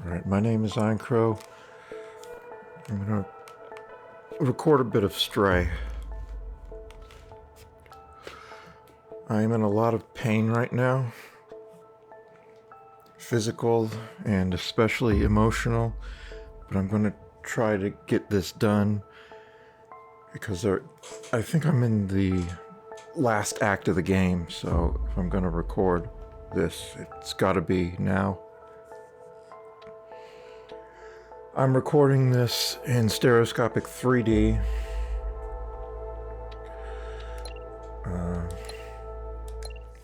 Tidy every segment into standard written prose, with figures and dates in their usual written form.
Alright, my name is Eincrou. I'm going to record a bit of Stray. I am in a lot of pain right now. Physical and especially emotional. But I'm going to try to get this done because I think I'm in the last act of the game. So if I'm going to record this, it's got to be now. I'm recording this in stereoscopic 3D.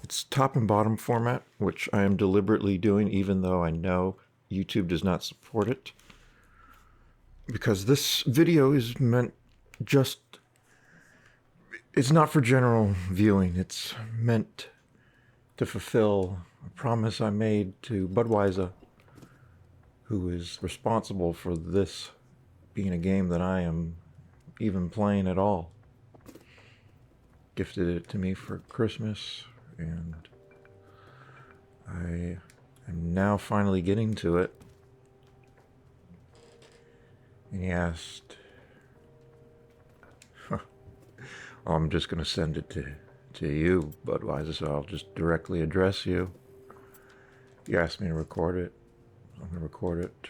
It's top and bottom format, which I am deliberately doing even though I know YouTube does not support it. Because this video is meant it's not for general viewing. It's meant to fulfill a promise I made to Budwheizzah, who is responsible for this being a game that I am even playing at all. Gifted it to me for Christmas, and I am now finally getting to it. And he asked, well, I'm just going to send it to you, Budwheizzah, so I'll just directly address you. He asked me to record it. I'm going to record it.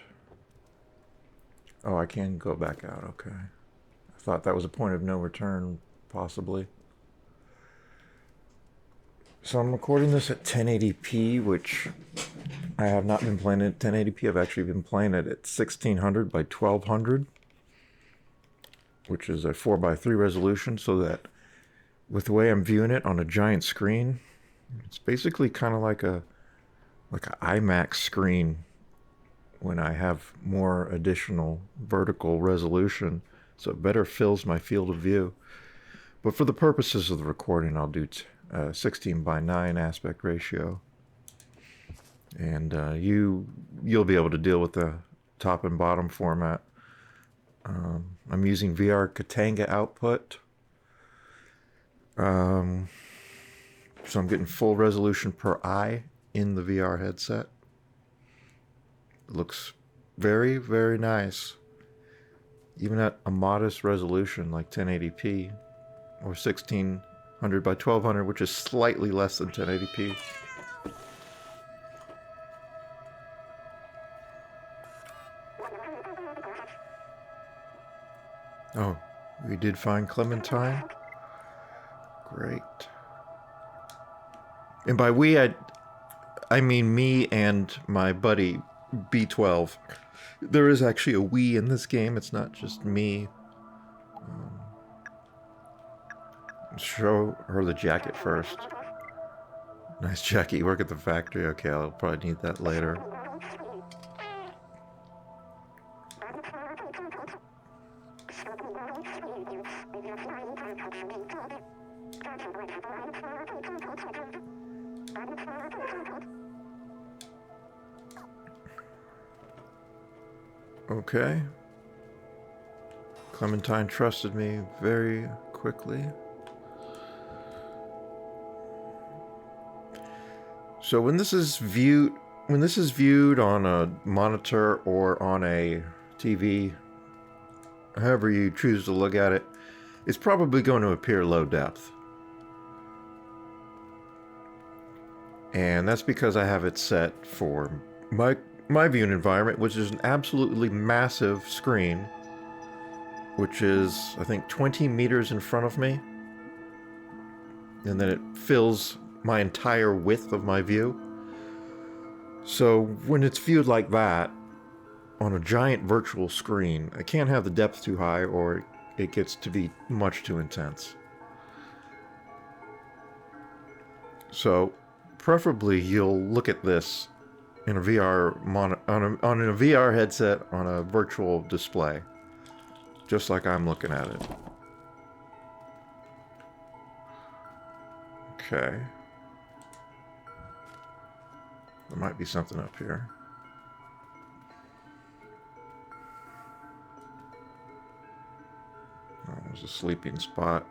Oh, I can go back out. Okay. I thought that was a point of no return, possibly. So I'm recording this at 1080p, which I have not been playing at 1080p. I've actually been playing it at 1600 by 1200, which is a 4:3 resolution, so that with the way I'm viewing it on a giant screen, it's basically kind of like an IMAX screen when I have more additional vertical resolution, so it better fills my field of view. But for the purposes of the recording, I'll do 16:9 aspect ratio, and you'll be able to deal with the top and bottom format. I'm using VR Katanga output, so I'm getting full resolution per eye in the VR headset. It looks very, very nice, even at a modest resolution like 1080p or 1600 by 1200, which is slightly less than 1080p. Oh, we did find Clementine. Great. And by we, I mean me and my buddy B12. There is actually a we in this game. It's not just me. Show her the jacket first. Nice jacket. You work at the factory. Okay, I'll probably need that later. Okay. Clementine trusted me very quickly. So when this is viewed on a monitor or on a TV, however you choose to look at it, it's probably going to appear low depth. And that's because I have it set for my viewing environment, which is an absolutely massive screen, which is, I think, 20 meters in front of me. And then it fills my entire width of my view. So when it's viewed like that, on a giant virtual screen, I can't have the depth too high or it gets to be much too intense. So preferably you'll look at this in a VR on a VR headset on a virtual display, just like I'm looking at it. Okay. There might be something up here. Oh, there's a sleeping spot.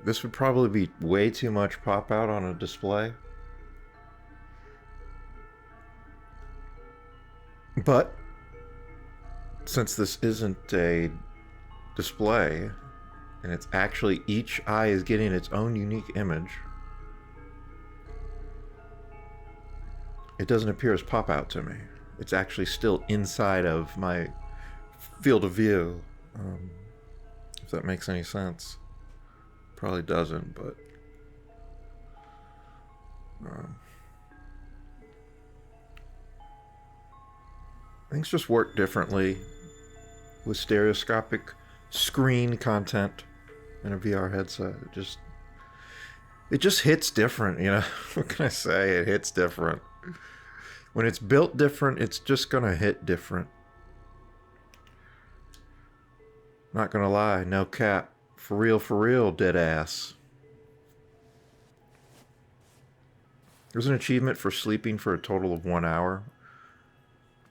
This would probably be way too much pop out on a display. But since this isn't a display, and it's actually each eye is getting its own unique image, it doesn't appear as pop out to me. It's actually still inside of my field of view. If that makes any sense. Probably doesn't, but things just work differently with stereoscopic screen content in a VR headset. It just hits different, you know. What can I say? It hits different. When it's built different, it's just gonna hit different. Not gonna lie, no cap. For real, dead ass. There's an achievement for sleeping for a total of 1 hour.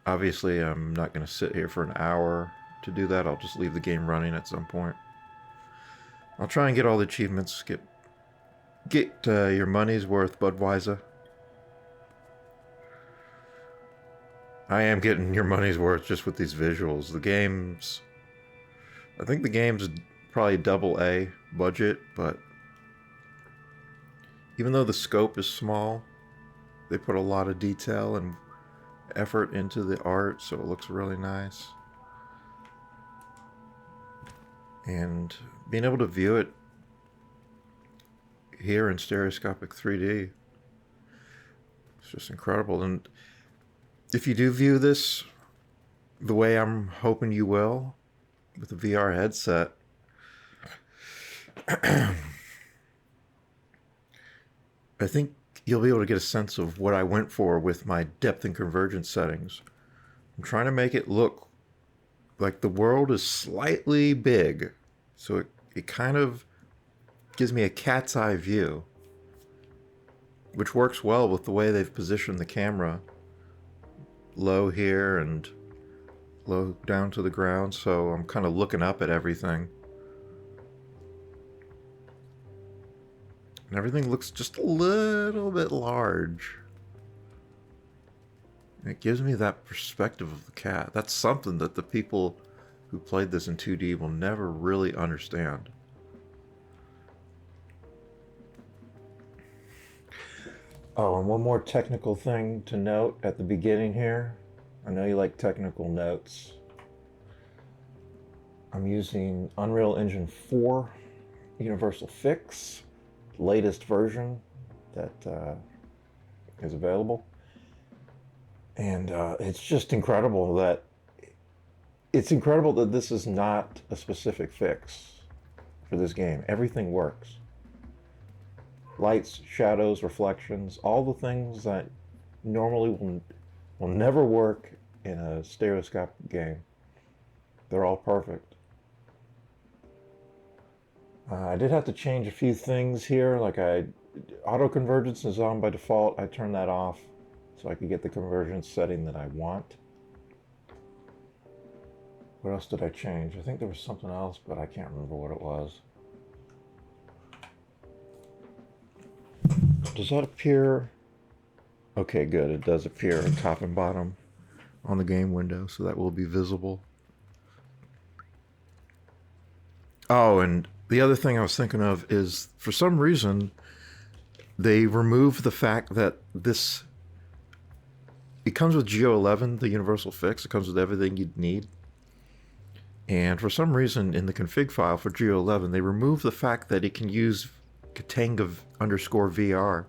Obviously, I'm not gonna sit here for an hour to do that. I'll just leave the game running at some point. I'll try and get all the achievements. Get your money's worth, Budwheizzah. I am getting your money's worth just with these visuals. I think the game's probably AA budget, but even though the scope is small, they put a lot of detail and effort into the art, so it looks really nice. And being able to view it here in stereoscopic 3D, it's just incredible. And if you do view this the way I'm hoping you will, with a VR headset, I think you'll be able to get a sense of what I went for with my depth and convergence settings. I'm trying to make it look like the world is slightly big, so it kind of gives me a cat's eye view, which works well with the way they've positioned the camera low here and low down to the ground, so I'm kind of looking up at everything. And everything looks just a little bit large. And it gives me that perspective of the cat. That's something that the people who played this in 2D will never really understand. Oh, and one more technical thing to note at the beginning here. I know you like technical notes. I'm using Unreal Engine 4 Universal Fix, latest version that is available. And it's just incredible that this is not a specific fix for this game. Everything works. Lights, shadows, reflections, all the things that normally will never work in a stereoscopic game. They're all perfect. I did have to change a few things here, like auto convergence is on by default. I turned that off so I could get the convergence setting that I want. What else did I change? I think there was something else, but I can't remember what it was. Does that appear? Okay, good. It does appear at top and bottom on the game window, so that will be visible. Oh, and the other thing I was thinking of is, for some reason, they removed the fact that it comes with Geo11, the universal fix. It comes with everything you'd need. And for some reason, in the config file for Geo11, they removed the fact that it can use Katanga_VR.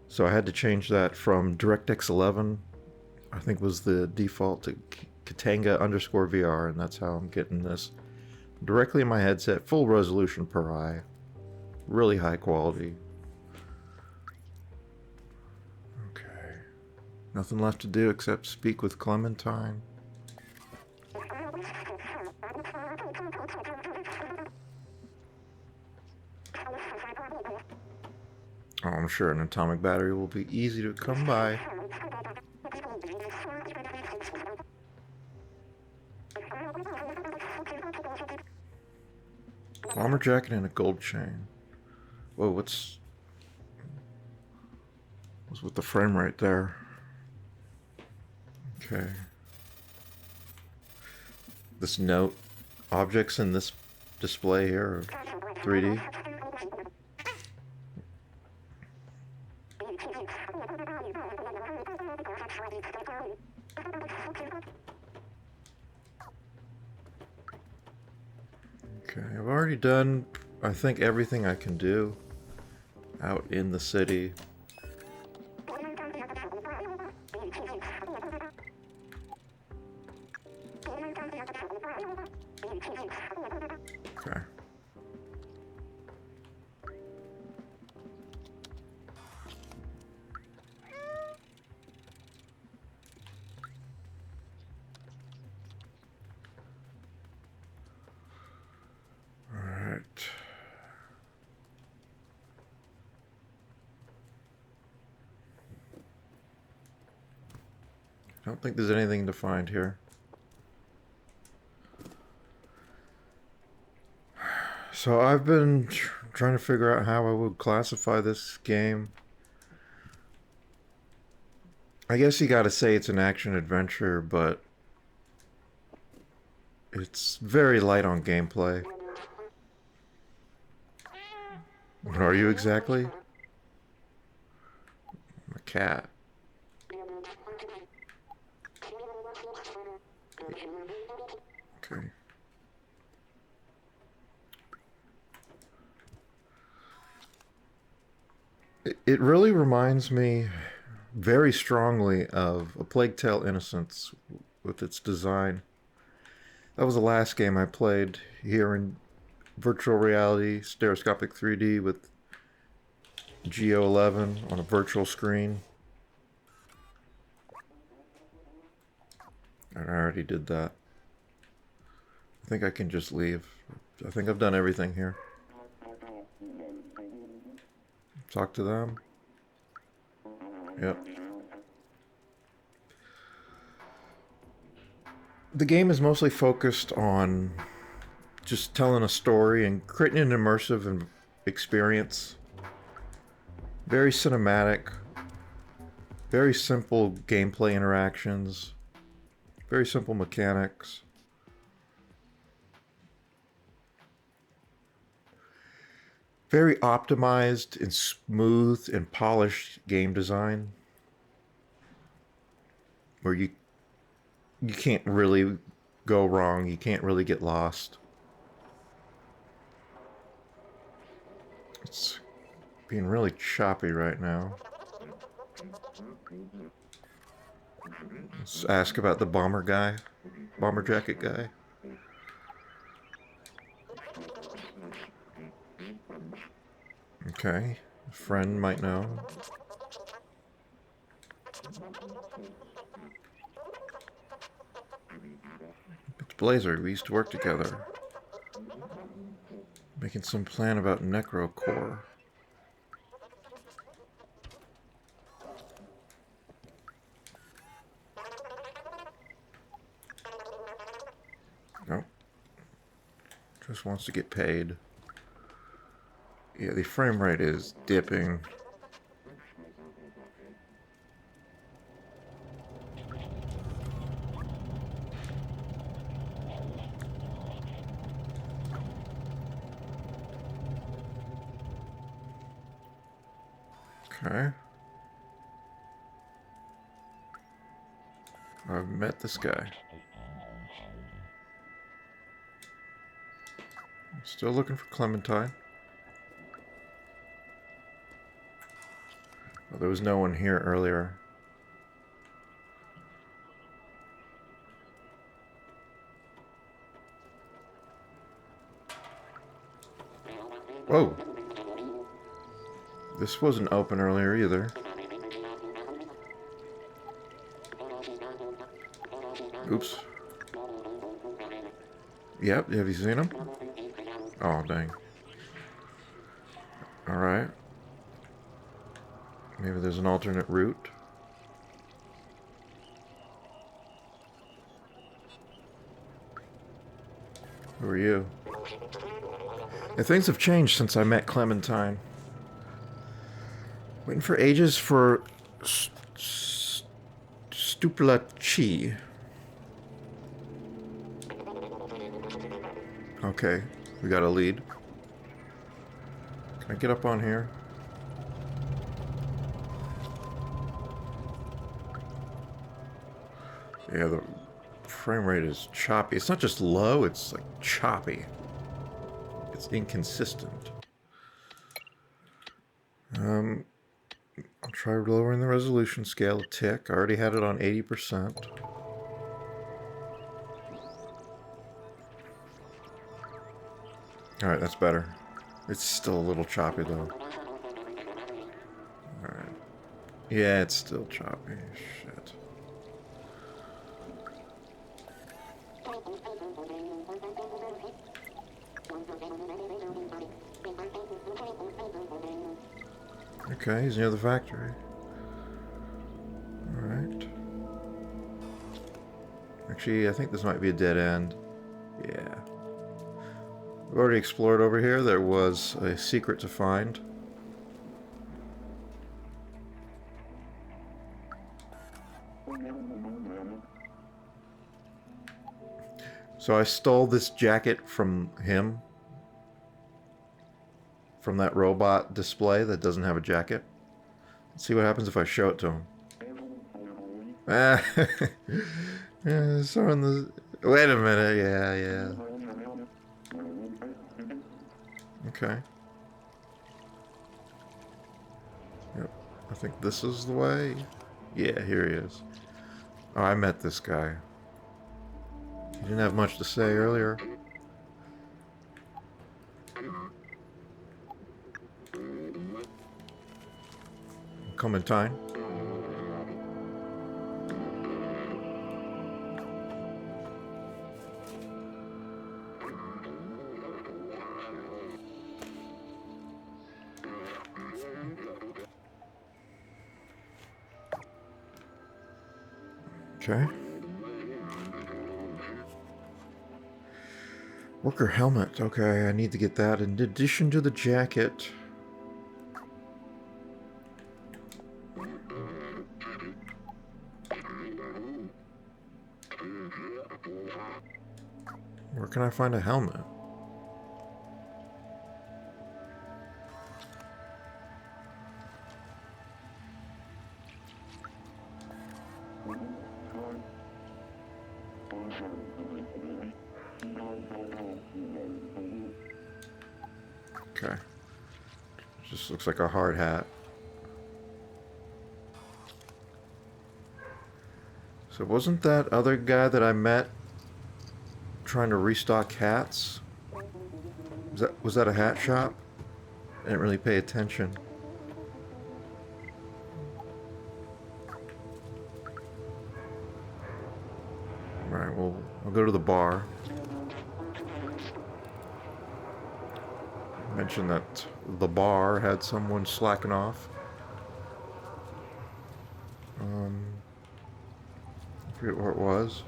So I had to change that from DirectX 11, I think was the default, to Katanga_VR, and that's how I'm getting this directly in my headset, full resolution per eye, really high quality. Okay, nothing left to do except speak with Clementine. Oh, I'm sure an atomic battery will be easy to come by. Bomber jacket and a gold chain. Whoa, what's with the frame rate there? Okay. Okay. This note, objects in this display here are 3D. Okay, I've already done, I think, everything I can do out in the city. Okay. I don't think there's anything to find here. So I've been trying to figure out how I would classify this game. I guess you gotta say it's an action adventure, but it's very light on gameplay. What are you exactly? I'm a cat. Okay. It really reminds me very strongly of A Plague Tale: Innocence with its design. That was the last game I played here in virtual reality, stereoscopic 3D with G11 on a virtual screen. And I already did that. I think I can just leave. I think I've done everything here. Talk to them. Yep. The game is mostly focused on just telling a story and creating an immersive experience. Very cinematic. Very simple gameplay interactions. Very simple mechanics. Very optimized and smooth and polished game design, where you can't really go wrong, you can't really get lost. It's being really choppy right now. Let's ask about the bomber jacket guy. Okay, a friend might know. It's Blazer, we used to work together. Making some plan about Necro Core. Nope. Just wants to get paid. Yeah, the frame rate is dipping. Okay. I've met this guy. Still looking for Clementine. Well, there was no one here earlier. Whoa! This wasn't open earlier either. Oops. Yep, have you seen him? Oh, dang. Alright. Maybe there's an alternate route. Who are you? And things have changed since I met Clementine. Stuplachi. Okay, we got a lead. Can I get up on here? Yeah, the frame rate is choppy. It's not just low, it's like choppy. It's inconsistent. I'll try lowering the resolution scale a tick. I already had it on 80%. Alright, that's better. It's still a little choppy though. Alright. Yeah, it's still choppy. Shit. Okay, he's near the factory. Alright. Actually, I think this might be a dead end. Yeah. We've already explored over here. There was a secret to find. So I stole this jacket from him. From that robot display that doesn't have a jacket. Let's see what happens if I show it to him. Ah, yeah, so in the... Wait a minute, yeah. Okay. Yep, I think this is the way. Yeah, here he is. Oh, I met this guy. He didn't have much to say earlier. Clementine. Okay. Worker helmet. Okay, I need to get that in addition to the jacket. Where can I find a helmet? Okay. Just looks like a hard hat. So wasn't that other guy that I met trying to restock hats? Was that a hat shop? I didn't really pay attention. Alright, well, I'll go to the bar. Mentioned that the bar had someone slacking off. I forget where it was.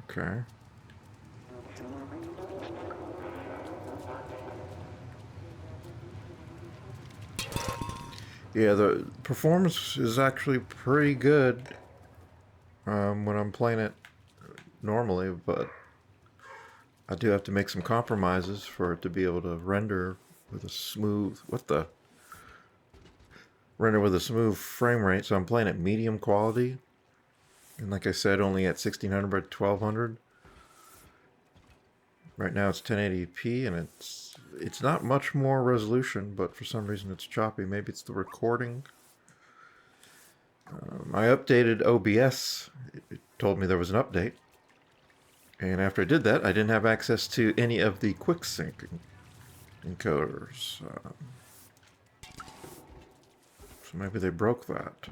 Okay. Yeah, the performance is actually pretty good when I'm playing it normally, but I do have to make some compromises for it to be able to render with a smooth... Render with a smooth frame rate, so I'm playing at medium quality. And like I said, only at 1600 by 1200. Right now it's 1080p, and it's not much more resolution, but for some reason it's choppy. Maybe it's the recording. I updated OBS. It told me there was an update. And after I did that, I didn't have access to any of the quick sync encoders. So maybe they broke that.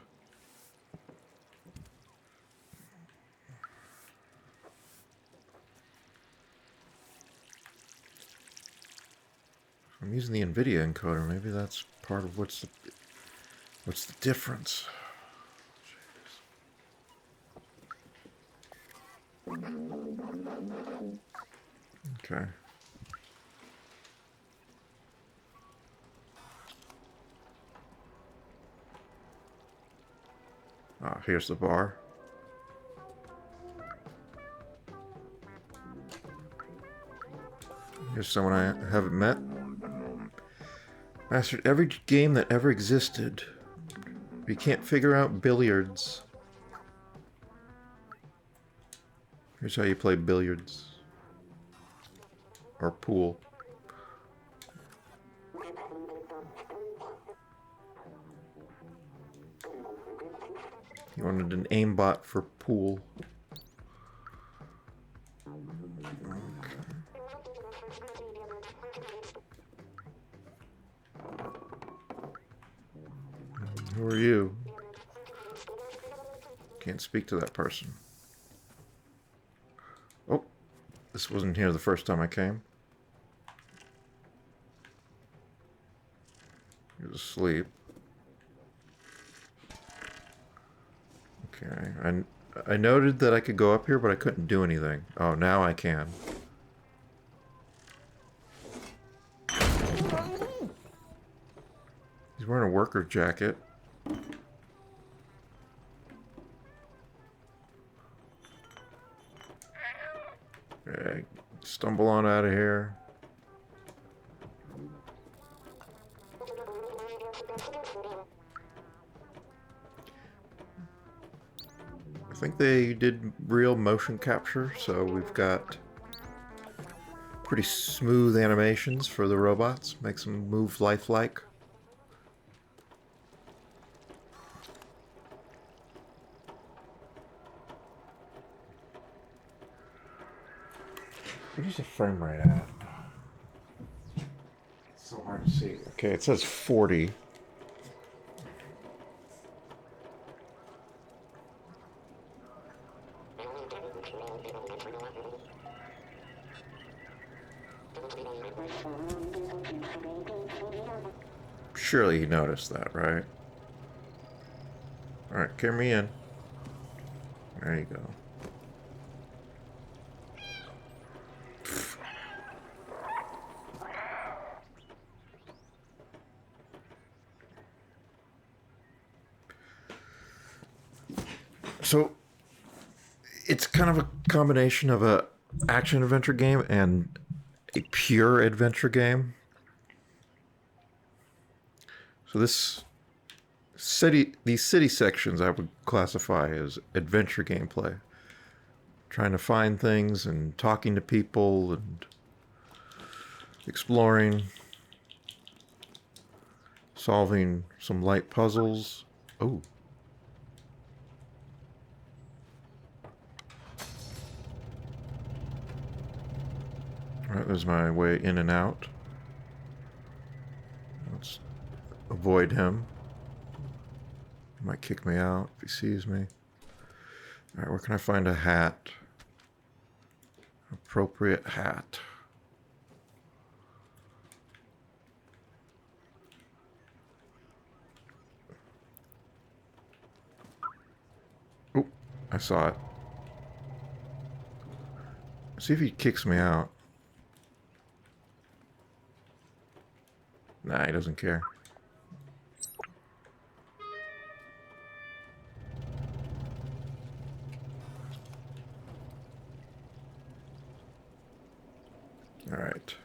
I'm using the NVIDIA encoder. Maybe that's part of what's the difference. Jeez. Okay. Ah, here's the bar. Here's someone I haven't met. Mastered every game that ever existed. You can't figure out billiards. Here's how you play billiards. Or pool. You wanted an aimbot for pool. Who are you? Can't speak to that person. Oh, this wasn't here the first time I came. He was asleep. Okay, I noted that I could go up here, but I couldn't do anything. Oh, now I can. He's wearing a worker jacket. Okay, stumble on out of here. I think they did real motion capture, so we've got pretty smooth animations for the robots. Makes them move lifelike. Where's the frame rate at? It's so hard to see. Okay, it says 40. Surely he noticed that, right? Alright, carry me in. There you go. So, it's kind of a combination of a action-adventure game and a pure adventure game. So these city sections I would classify as adventure gameplay. Trying to find things and talking to people and exploring, solving some light puzzles. Oh. Alright, there's my way in and out. Let's avoid him. He might kick me out if he sees me. Alright, where can I find a hat? Appropriate hat. Oh, I saw it. See if he kicks me out. Nah, he doesn't care. All right.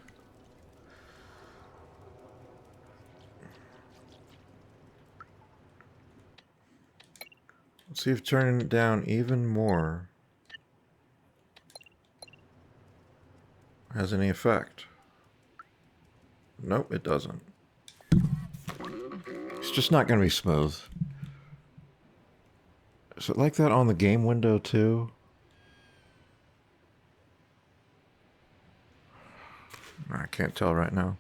Let's see if turning it down even more has any effect. Nope, it doesn't. It's just not going to be smooth. Is it like that on the game window too? I can't tell right now.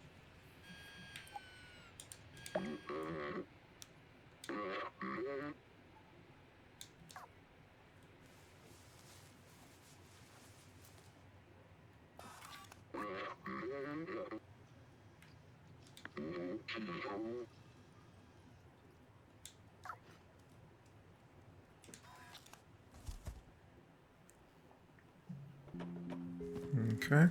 Okay.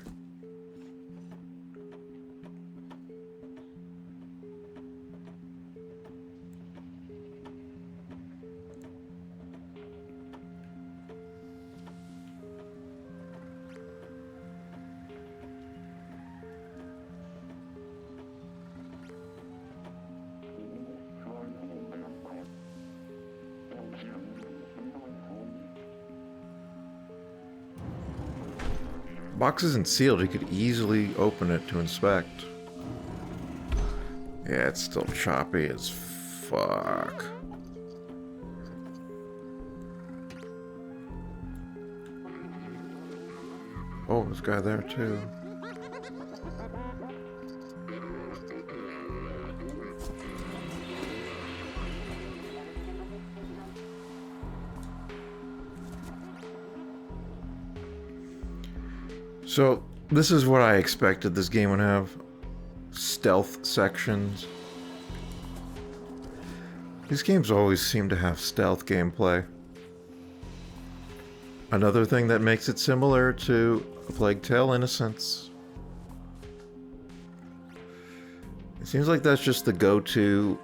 box isn't sealed. You could easily open it to inspect. Yeah, it's still choppy as fuck. Oh, there's a guy there too. So, this is what I expected this game would have. Stealth sections. These games always seem to have stealth gameplay. Another thing that makes it similar to A Plague Tale: Innocence. It seems like that's just the go-to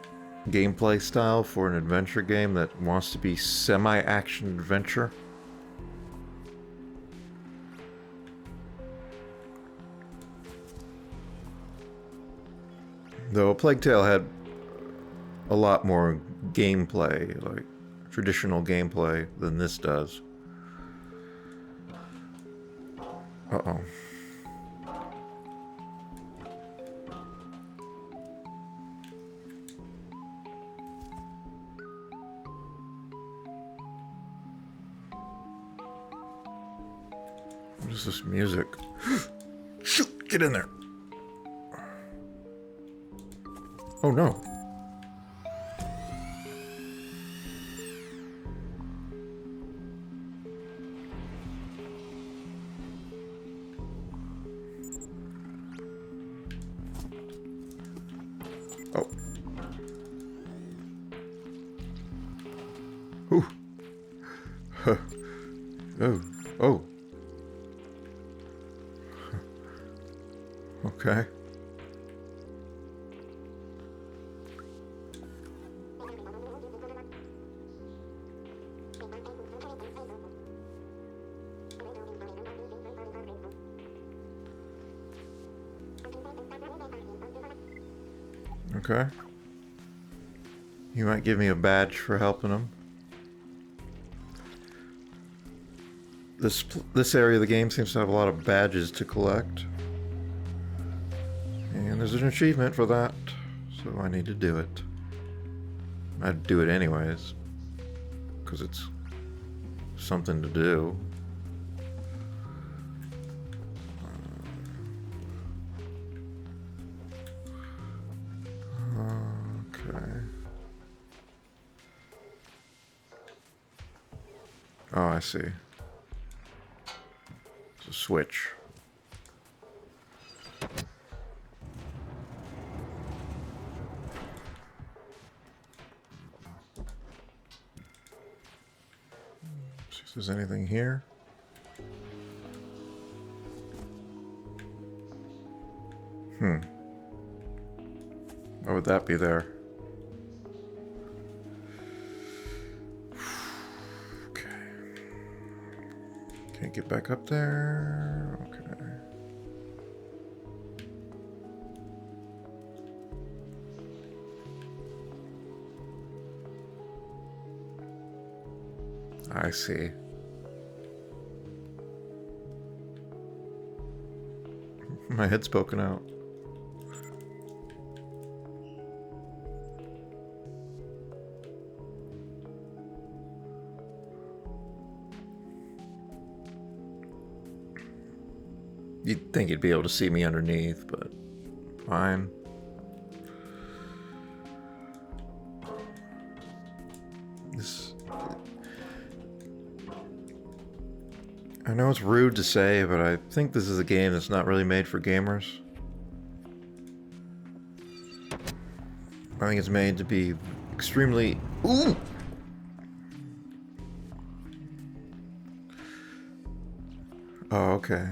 gameplay style for an adventure game that wants to be semi-action adventure. Though A Plague Tale had a lot more gameplay, like traditional gameplay, than this does. Uh-oh. What is this music? Shoot! Get in there! Oh no. Oh. Ooh. Huh. Oh. Oh. Okay. Okay. You might give me a badge for helping him. This area of the game seems to have a lot of badges to collect. And there's an achievement for that, so I need to do it. I'd do it anyways, because it's something to do. Oh, I see. It's a switch. See if there's anything here. What would that be there? Can't get back up there. Okay. I see. My head's poking out. You'd think you'd be able to see me underneath, but fine. I know it's rude to say, but I think this is a game that's not really made for gamers. I think it's made to be extremely... Ooh! Oh, okay.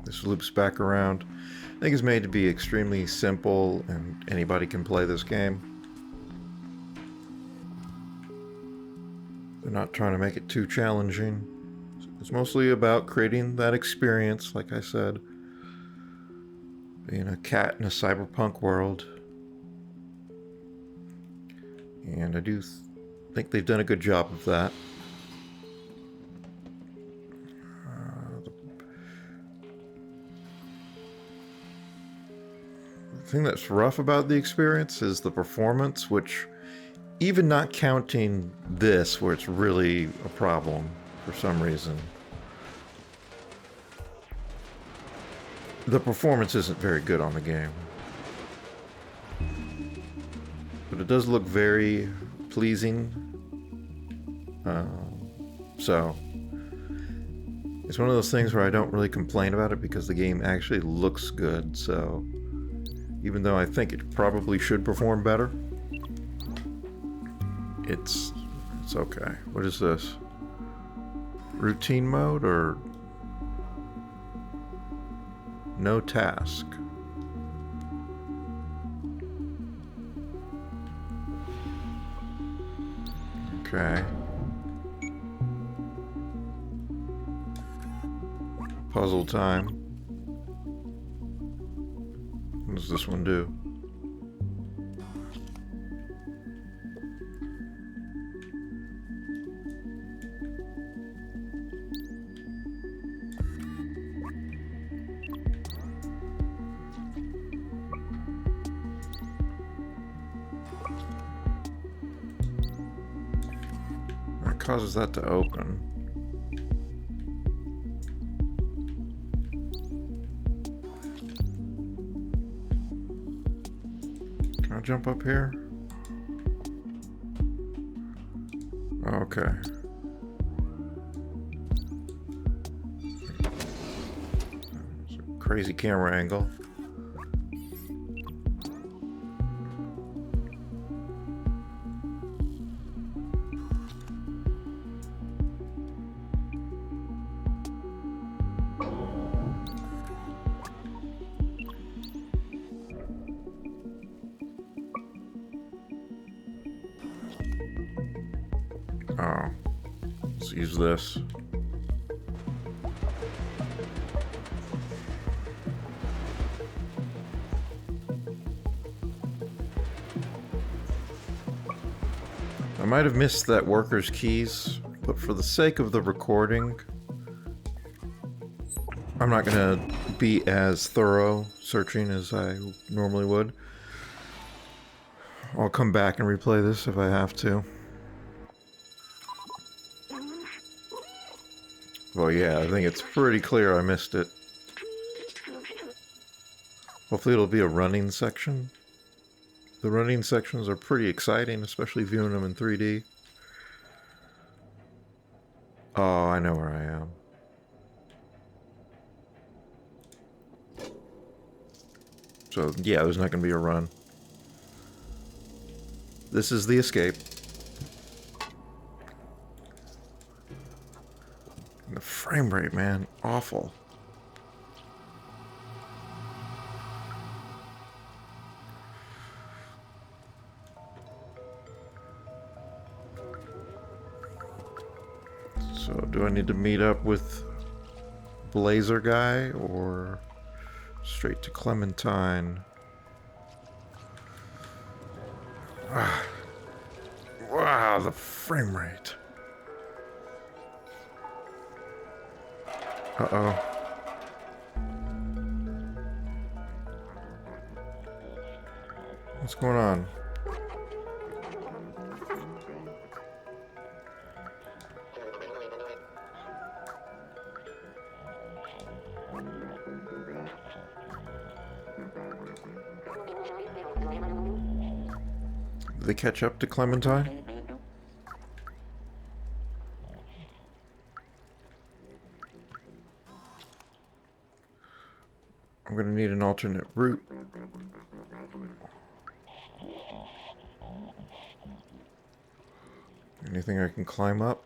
This loops back around. I think it's made to be extremely simple and anybody can play this game. They're not trying to make it too challenging. It's mostly about creating that experience, like I said. Being a cat in a cyberpunk world. And I do think they've done a good job of that. The thing that's rough about the experience is the performance, which, even not counting this, where it's really a problem for some reason, the performance isn't very good on the game. But it does look very pleasing. So it's one of those things where I don't really complain about it because the game actually looks good. So even though I think it probably should perform better, it's okay. What is this? Routine mode or no task? Okay. Puzzle time. What does this one do? What causes that to open? Jump up here? Okay. It's a crazy camera angle. Oh, let's use this. I might have missed that worker's keys, but for the sake of the recording, I'm not gonna be as thorough searching as I normally would. I'll come back and replay this if I have to. Well, yeah, I think it's pretty clear I missed it. Hopefully it'll be a running section. The running sections are pretty exciting, especially viewing them in 3D. Oh, I know where I am. So, yeah, there's not going to be a run. This is the escape. The frame rate, man, awful. So, do I need to meet up with Blazer guy or straight to Clementine? Wow, the frame rate. Uh-oh. What's going on? Did they catch up to Clementine? I'm gonna need an alternate route. Anything I can climb up?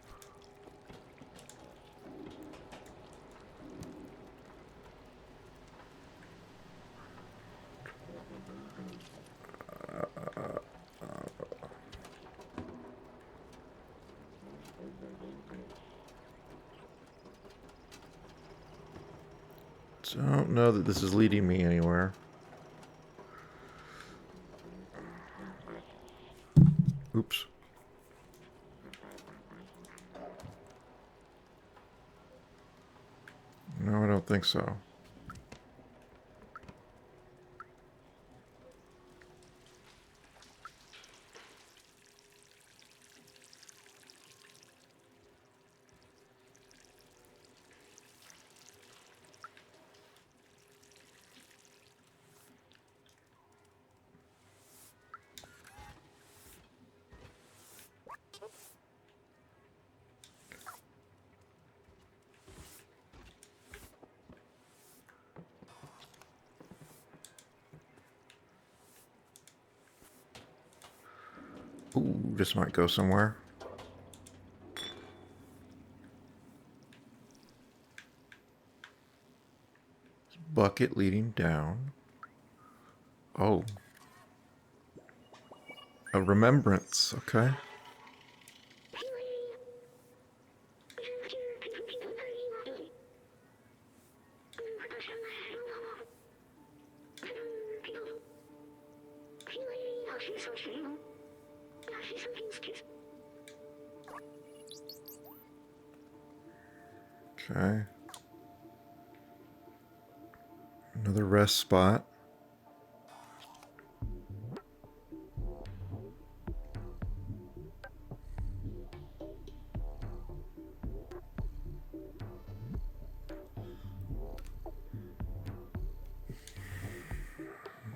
Don't know that this is leading me anywhere. Oops. No, I don't think so. Ooh, this might go somewhere. Bucket leading down. Oh. A remembrance, okay. Okay. Another rest spot.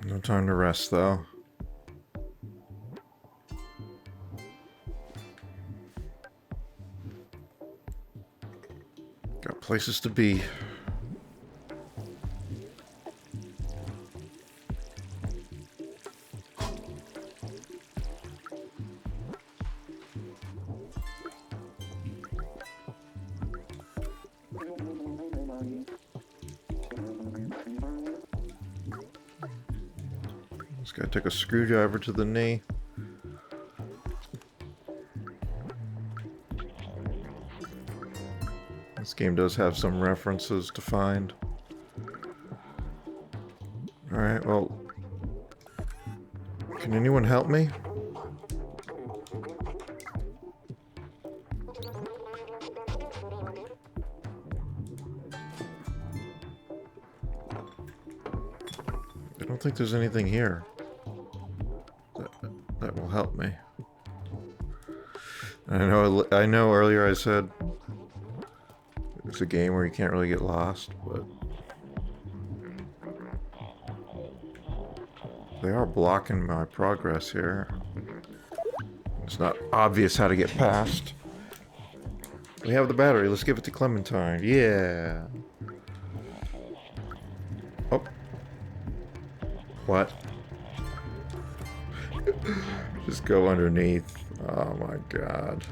No time to rest, though. Got places to be. This guy took a screwdriver to the knee. This game does have some references to find. Alright, well... Can anyone help me? I don't think there's anything here that will help me. I know earlier I said it's a game where you can't really get lost, but they are blocking my progress here. It's not obvious how to get past. We have the battery. Let's give it to Clementine. Yeah. Oh. What? Just go underneath. Oh my god.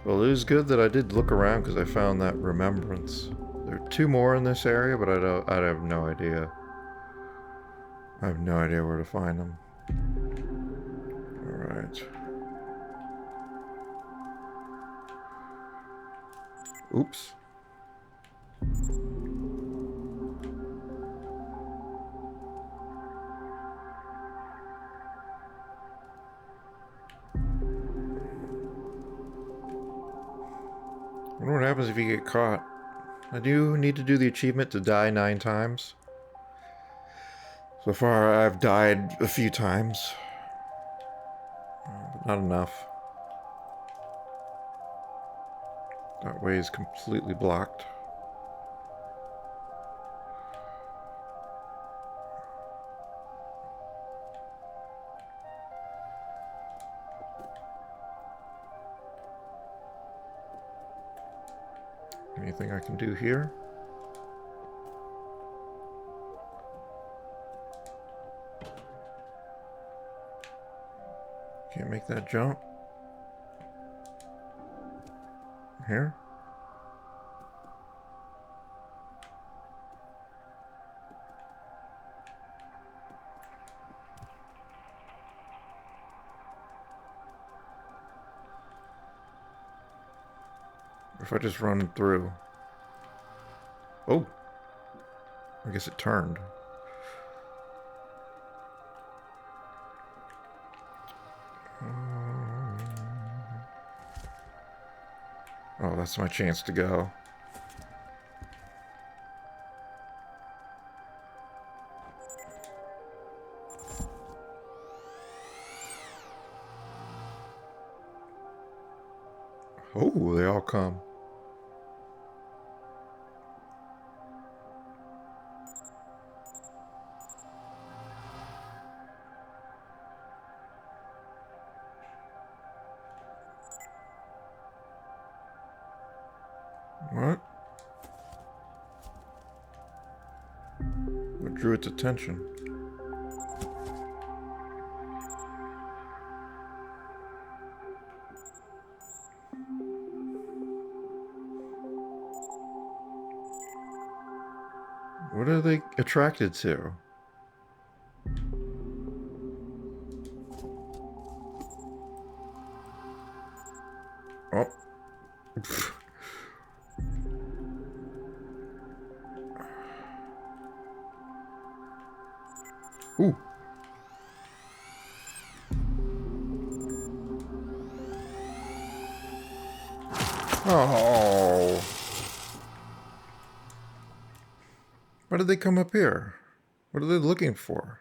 Well, it was good that I did look around because I found that remembrance. There are 2 more in this area, but I have no idea. I have no idea where to find them. Alright. Oops. I wonder what happens if you get caught. I do need to do the achievement to die 9 times. So far, I've died a few times. But not enough. That way is completely blocked. Anything I can do here? Can't make that jump. Here? If I just run through. Oh! I guess it turned. Oh, that's my chance to go. Oh, they all come. What? What drew its attention? What are they attracted to? Oh. Ooh. Oh. Why did they come up here? What are they looking for?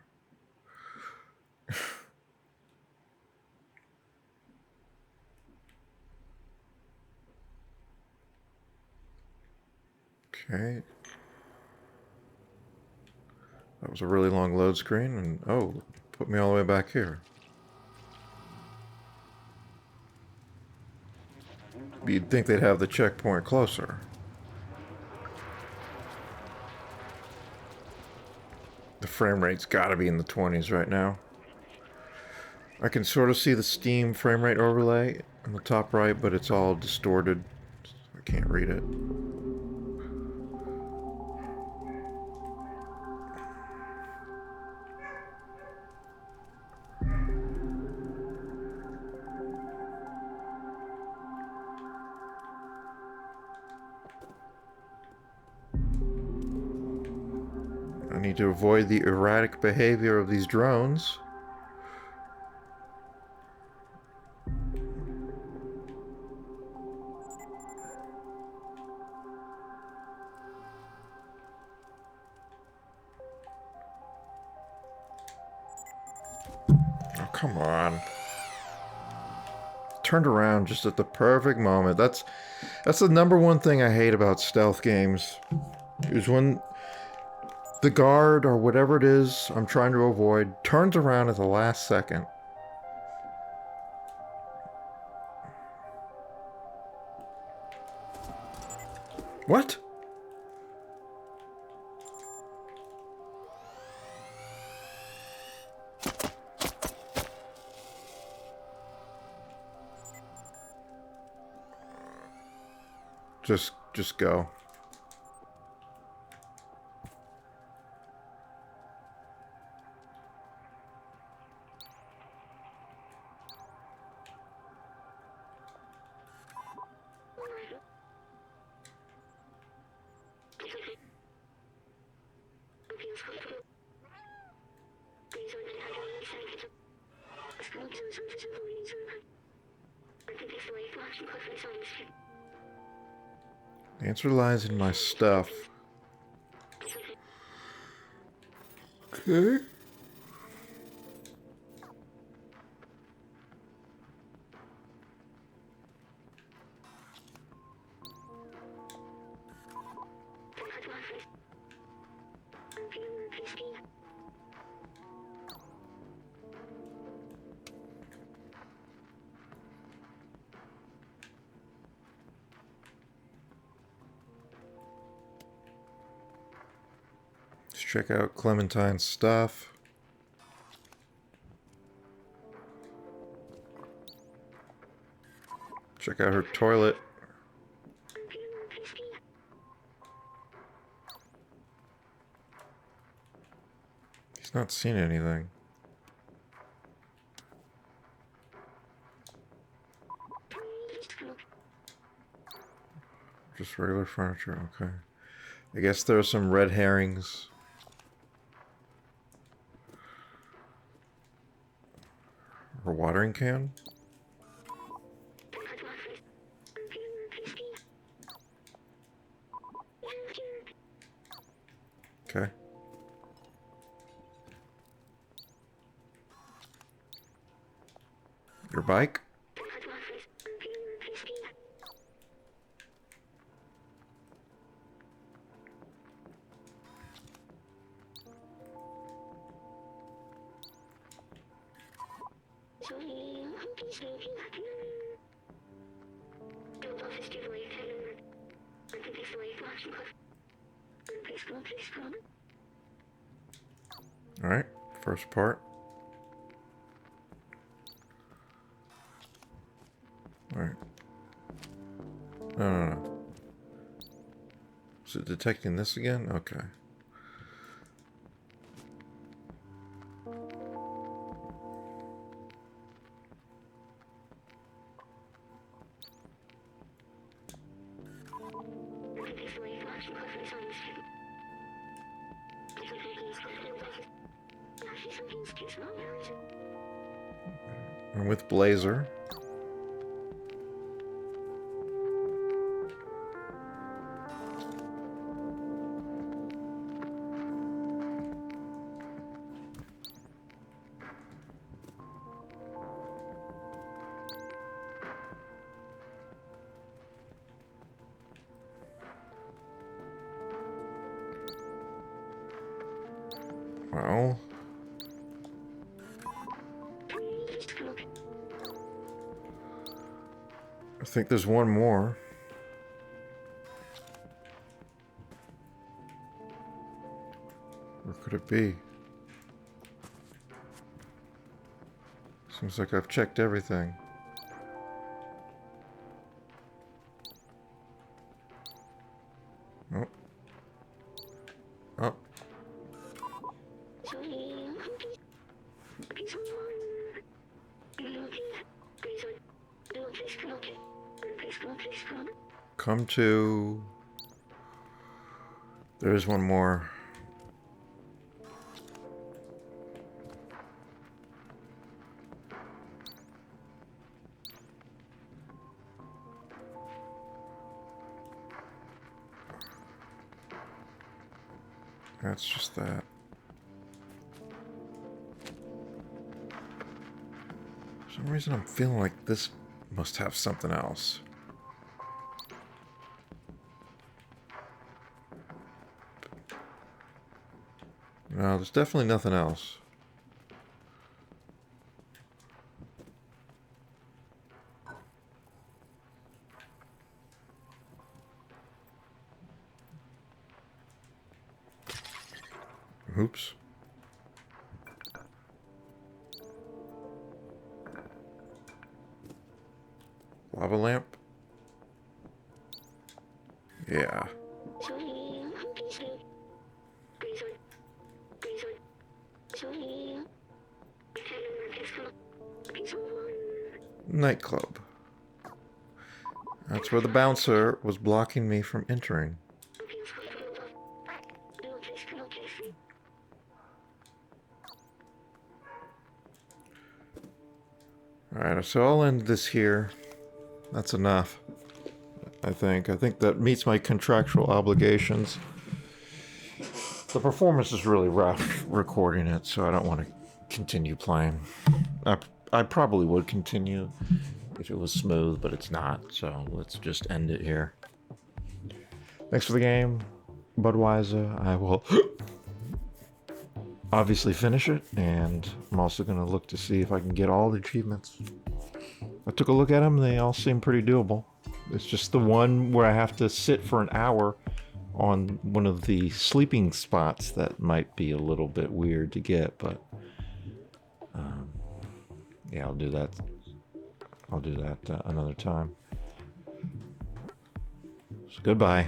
Okay. That was a really long load screen, and oh, put me all the way back here. You'd think they'd have the checkpoint closer. The frame rate's gotta be in the 20s right now. I can sort of see the Steam frame rate overlay on the top right, but it's all distorted. I can't read it. I need to avoid the erratic behavior of these drones. Oh, come on. Turned around just at the perfect moment. That's the number one thing I hate about stealth games, is when the guard or whatever it is I'm trying to avoid turns around at the last second. What? Just go. The answer lies in my stuff. Okay. Let's check out Clementine's stuff. Check out her toilet. He's not seen anything. Just regular furniture, okay. I guess there are some red herrings. Or watering can? Okay. Your bike? Alright, first part. Alright. No. Is it detecting this again? Okay. And with Blazer. Well, I think there's one more. Where could it be? Seems like I've checked everything. Oh. Oh. Come to... There is one more. That's just that. For some reason I'm feeling like this must have something else. No, there's definitely nothing else. Oops. Lava lamp? Yeah. Nightclub. That's where the bouncer was blocking me from entering. Alright, so I'll end this here. That's enough, I think. I think that meets my contractual obligations. The performance is really rough recording it, so I don't want to continue playing. I probably would continue if it was smooth, but it's not, so let's just end it here. Thanks for the game, Budwheizzah. I will obviously finish it, and I'm also going to look to see if I can get all the achievements. I took a look at them, they all seem pretty doable. It's just the one where I have to sit for an hour on one of the sleeping spots that might be a little bit weird to get, but yeah, I'll do that. I'll do that another time. So goodbye.